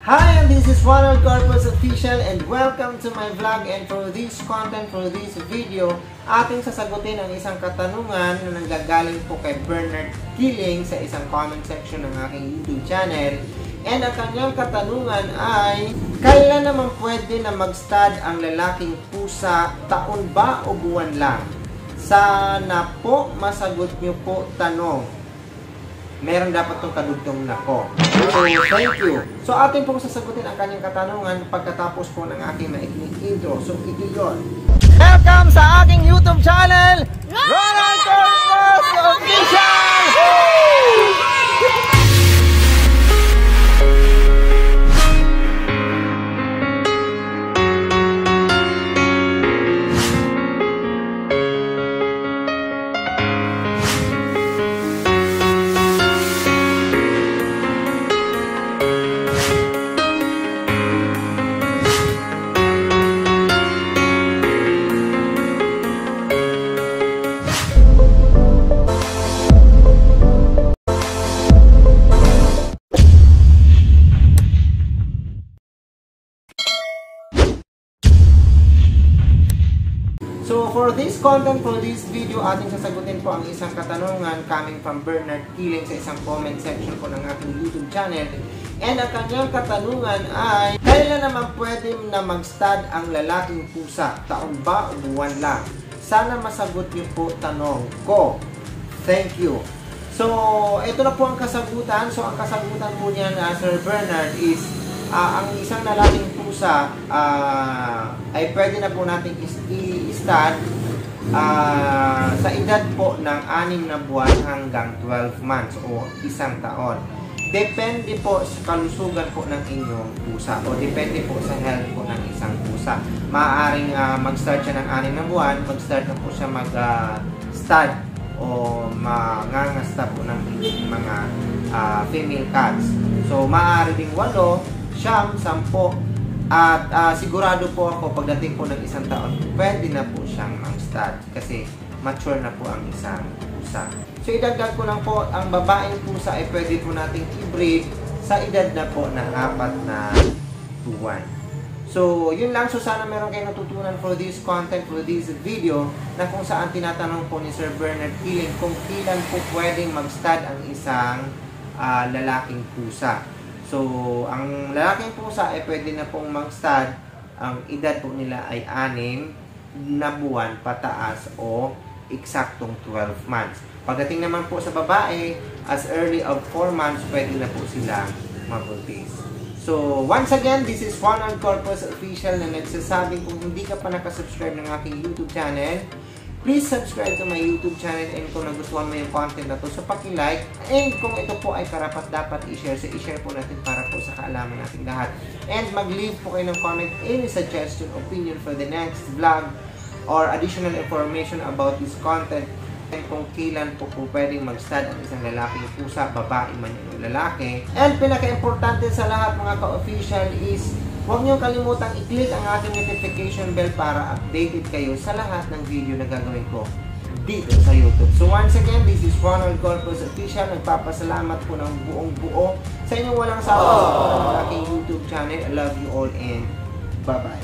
Hi, and this is Ronald Corpus Official and welcome to my vlog. And for this content, for this video, ating sasagutin ang isang katanungan na nanggagaling po kay Bernard Killing sa isang comment section ng aking YouTube channel. And ang kanyang katanungan ay, kailan naman pwede na mag-stud ang lalaking pusa, taon ba o buwan lang? Sana po masagot niyo po tanong. Meron dapat itong kadugtong na ko. So, thank you. So, atin pong sasagutin ang kanyang katanungan pagkatapos po ng aking maikling intro. So, ito yun. Welcome sa aking YouTube channel, Ronald Corpus Official! So, for this content, for this video, ating sasagutin po ang isang katanungan coming from Bernard Killing sa isang comment section po ng ating YouTube channel. And ang kanyang katanungan ay, kailan naman pwede na mag-stud ang lalaking pusa? Taon ba o buwan lang? Sana masagot niyo po tanong ko. Thank you. So, ito na po ang kasagutan. So, ang kasagutan po niya na Sir Bernard is, ang isang lalaking pusa ay pwede na po natin i-stud sa edad po ng 6 na buwan hanggang 12 months o isang taon. Depende po sa kalusugan po ng inyong pusa o depende po sa health po ng isang pusa. Maaaring mag-start siya ng 6 na buwan, mag-start na po siya mag-stud o mangangasta po ng mga female cats. So, maaari ding 8, 10, at sigurado po ako pagdating po ng isang taon, pwede na po siyang mag-stud kasi mature na po ang isang pusa. So, idagdag ko lang po, ang babaeng pusa ay pwede po nating i-breed sa edad na po na 4 na buwan. So, yun lang. So, sana meron kayong natutunan for this content, for this video, na kung saan tinatanong po ni Sir Bernard Killing kung kailan po pwedeng mag-stud ang isang lalaking pusa. So, ang lalaking pusa ay pwede na pong mag-stud. Ang edad po nila ay 6 na buwan pataas o eksaktong 12 months. Pagdating naman po sa babae, as early of 4 months, pwede na po silang mabuntis. So, once again, this is Ronald Corpus Official na nagsasabing kung hindi ka pa nakasubscribe ng aking YouTube channel, please subscribe to my YouTube channel, and kung nagustuhan mo yung content na to, so paki-like, and kung ito po ay karapat dapat i-share, so i-share po natin para po sa kaalaman natin lahat. And mag-leave po kayo ng comment, any suggestion, opinion for the next vlog, or additional information about this content, and kung kailan po pwedeng mag-stud ang isang lalaking pusa, babae man yung lalaki. And pinaka-importante sa lahat mga ka-official is, huwag niyong kalimutang i-click ang aking notification bell para updated kayo sa lahat ng video na gagawin ko dito sa YouTube. So once again, this is Ronald Corpus Official. Nagpapasalamat po ng buong buo sa inyong walang sawa sa ng aking YouTube channel. I love you all and bye-bye.